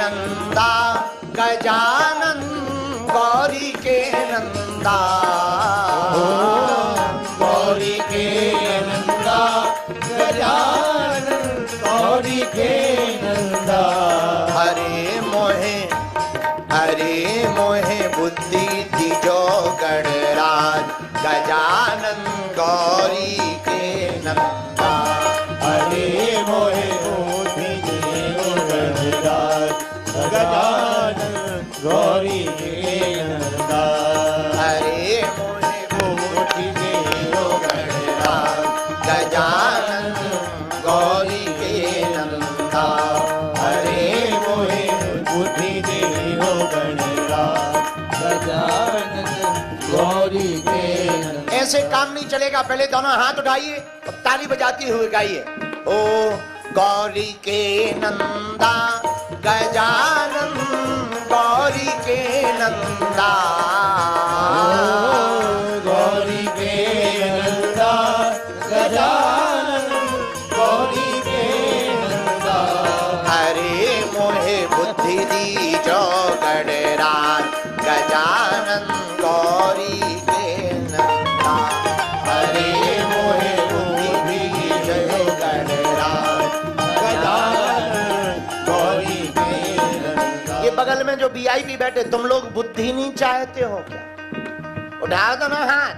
नंदा गजानन गौरी के नंदा, गौरी के नंदा गजानन गौरी के नंदा। हरे मोहे बुद्धि दिजो गणराज गजानन गौरी के नंदा। हरे मोहे बुद्धि दिजो गणराज गजानन गौरी के नंदा। हरे मोहे बुद्धि दिजो गणराज गजानन गौरी के नंदा। हरे मोहे बुद्धि दिजो गणराज गजानन गौरी के नंदा। ऐसे काम नहीं चलेगा, पहले दोनों हाथ उठाइए, ताली बजाती हुए गाइए। ओ गौरी के नंदा गजानन गौरी के नंदा। गौरी के नंदा गजानन गौरी के नंदा। हरे मोहे बुद्धि दीजो गणराज गजानन गौरी के नंदा। हरे मोहे बुद्धि दीजो गणराज गजानन गौरी के नंदा। ये बगल में जो वीआईपी बैठे, तुम लोग बुद्धि नहीं चाहते हो क्या? उठा दो ना हाथ।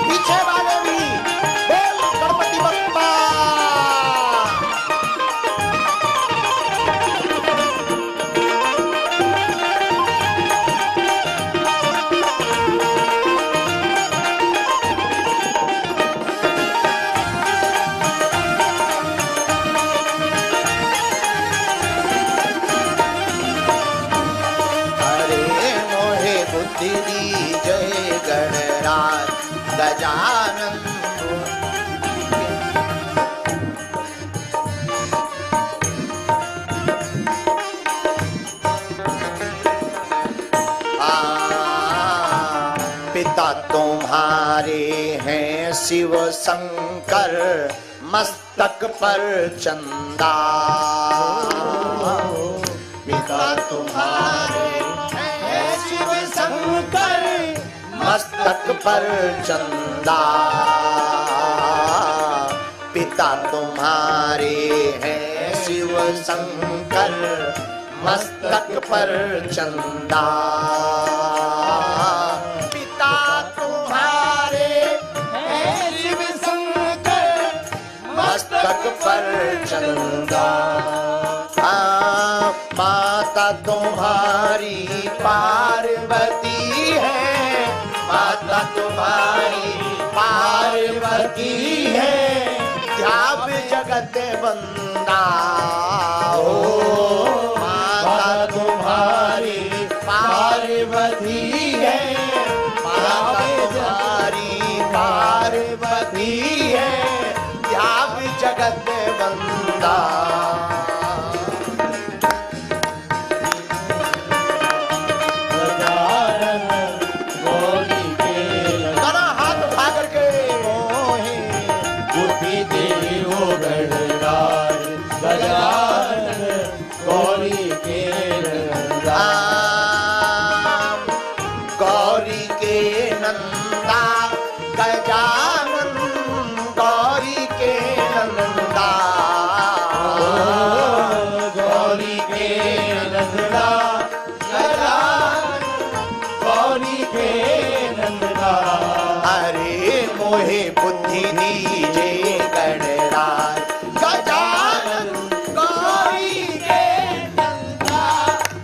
पीछे वाले भी बोल गणपति बप्पा। जय गणराज गजानन। पिता तुम्हारे हैं शिव शंकर मस्तक पर चंदा। पिता तुम्हारे हैं शिव शंकर मस्तक पर चंदा। पिता तुम्हारे हैं शिव शंकर मस्तक पर चंदा। पिता तुम्हारे हैं शिव शंकर मस्तक पर चंदा। माता तुम्हारी पार्वती है, माता तुम्हारी पार्वती है, ध्यान जगत बंदा। हो माता तुम्हारी पार्वती है, माता तुम्हारी पार्वती है, ध्यान जगत बंदा। गौरी के नंदा गजानन गौरी के नंदा। गौरी के नंदा गजानन गौरी के नंदा। हरे मोहे बुद्धि दीजे गणराज गजानन गौरी के नंदा।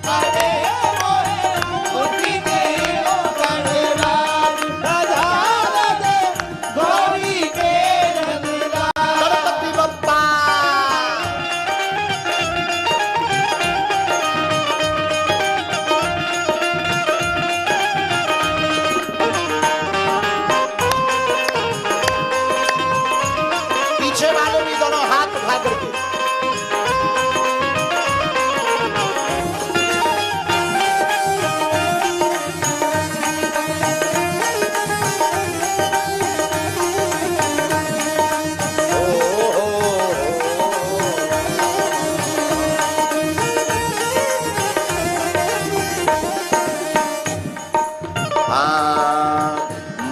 हरे मोहे बुद्धि दीजो गणराज गजानन गौरी के नंदा। गणपति बप्पा।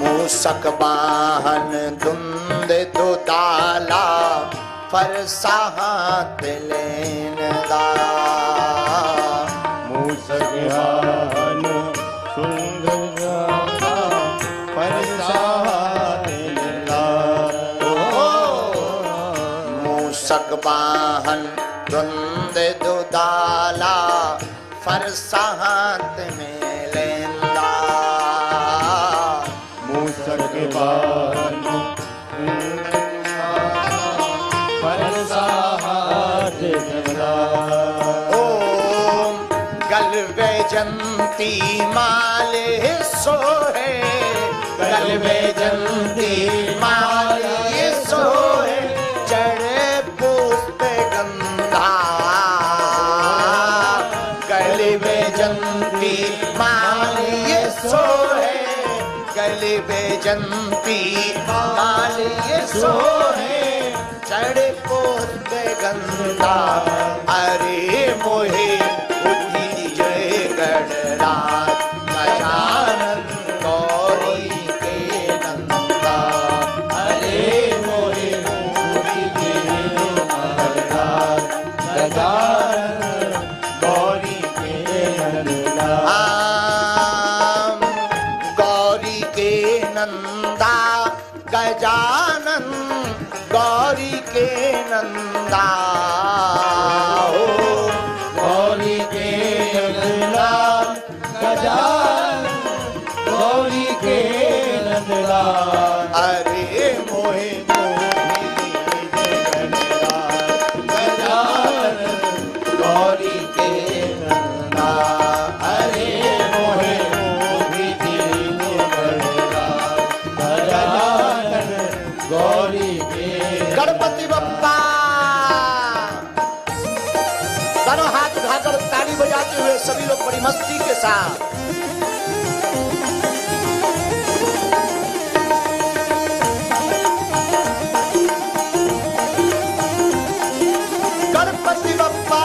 मूसक वाहन धुंध दुदाला फरसा हाथ लेनदा मूसक वाहन सुंदर फरसा हाथ लेनदा मूसक वाहन धुंध दुदाला फरसा हाथ में लेंदा मूसक वाहन फरसा हाथ लेनदा ओम गलबे जंती माले सोहे गलबे जंती माले सोहे चढ़े पुष्प गंधा गलबे जंती माले सोहे गलबे जंती माले सोहे चढ़े पुष्प गंधा अरे मोहे उठी जय गणराज गजानन गौरी के नंदा अरे मोहे उठी जय गणराज गजानन गौरी के नंदा गौरी के नंदा गजानन गौरी के नंदा गौरी के नंदा गजानन गौरी के नंदा अरे मोहे गजानन गौरी के नंदा अरे मोहे गजानन गौरी के गणपति बप्पा दोनों हाथ उठाकर ताली बजाते हुए सभी लोग बड़ी मस्ती के साथ गणपति बप्पा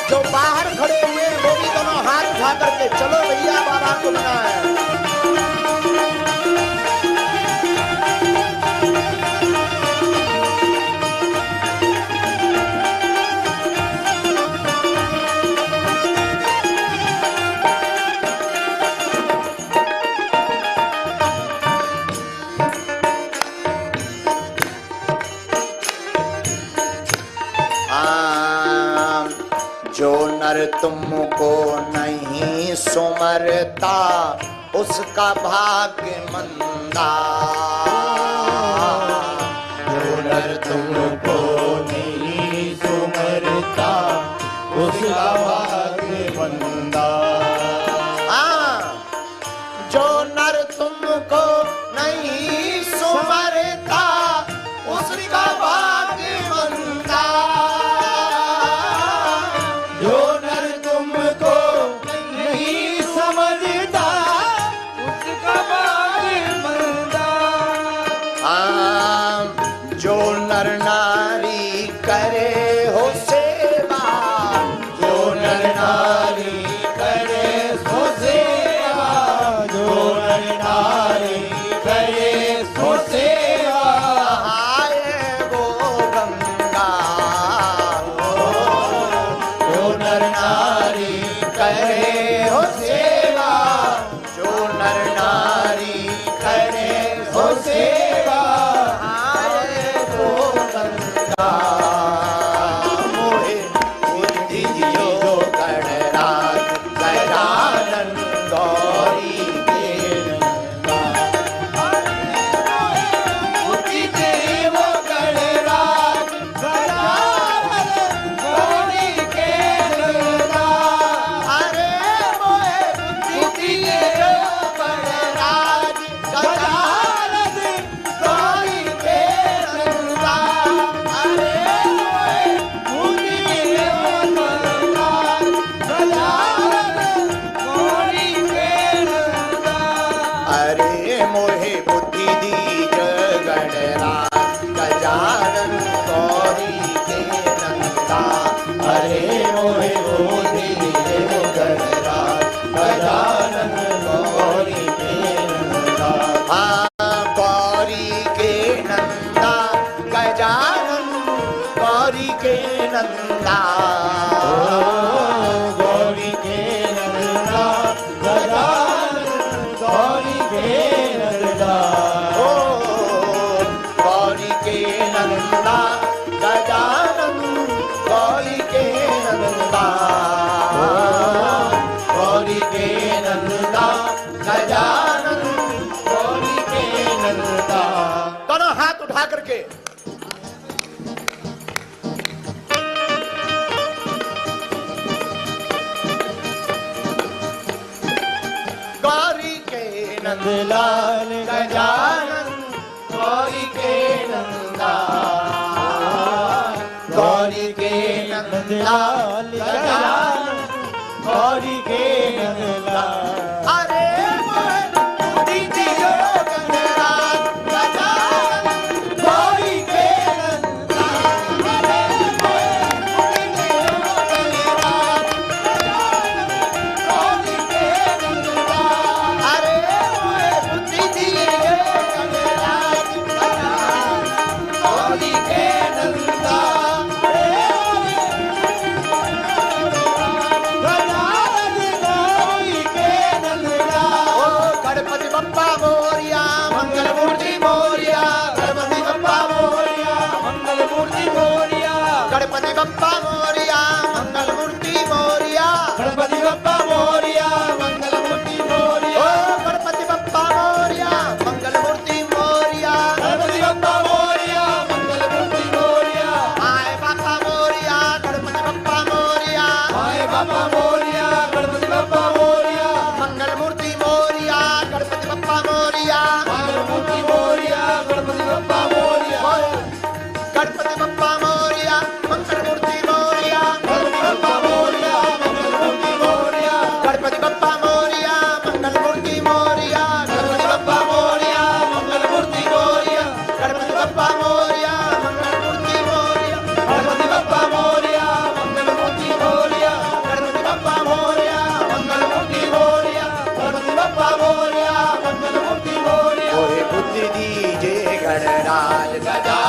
जो बाहर खड़े हुए हैं वो भी दोनों हाथ उठा करके चलो भैया बाबा को मनाए जो नर तुमको नहीं सुमरता उसका भाग्य मंदा जो नर तुमको नहीं सुमरता उसका भाग्य मंदा जो नर तुमको नहीं सुमरता उसका भाग्य मंदा जो नर तुमको नहीं समझता उसका भाग्य मंदा गौरी के नंदा हरे मोहे बुद्धि देव गणराज गजानन गौरी के नंदा गौरी के नंदा गजानन गौरी के नंदा गौरी के नंदा गजानन गौरी के नंदा गौरी के नंदा गजानन गौरी के नंदा गौरी के नंदा गजानन गौरी के नंदा दोनों हाथ उठा करके गौरी के नंदलाल गजानन गौरी के नंदा गौरी के नंदा नंदलाल गजानन गौरी के नंदा अरे बुद्धि दियो गणराज गजानन गौरी के नंदा अरे बुद्धि दियो गणराज गौरी के नंदा अरे बुद्धि दियो गणराज गजानन गौरी के नंदा गजानन गौरी के नंदा ओ गणपति बप्पा मोरिया मंगल मूर्ति मोरिया गणपति बप्पा मोरिया मंगल मूर्ति मोरिया गणपति बप्पा मोरिया मंगल मूर्ति मोरिया गणपति बप्पा मोरिया मंगल मूर्ति ओ मोरिया गणपति बप्पा मोरिया मंगल मूर्ति मोरिया गणपति बप्पा मोरिया मंगल मूर्ति मोरिया आए बापा मोरिया गणपति बप्पा मोरिया आए बाबा मोरिया गणपति बप्पा मोरिया मंगल मूर्ति मोरिया गणपति बप्पा मोरिया मंगल मूर्ति मोरिया गणपति बप्पा मोरिया गणपति बप्पा मोरिया मंगल मूर्ति मोरिया गणपति बप्पा मोरिया मंगल मूर्ति मोरिया गणपति बप्पा मोरिया मंगल मूर्ति मोरिया गणपति बप्पा मोरिया मंगल मूर्ति मोरिया गणपति बप्पा मोरिया मंगल मूर्ति मोरिया गणपति बप्पा मोरिया मंगल मूर्ति मोरिया गणपति बप्पा मोरिया मंगल मूर्ति मोरिया गणपति बप्पा मोरिया मंगल मूर्ति मोरिया ओहे बुद्धि दीजे गणराज गजा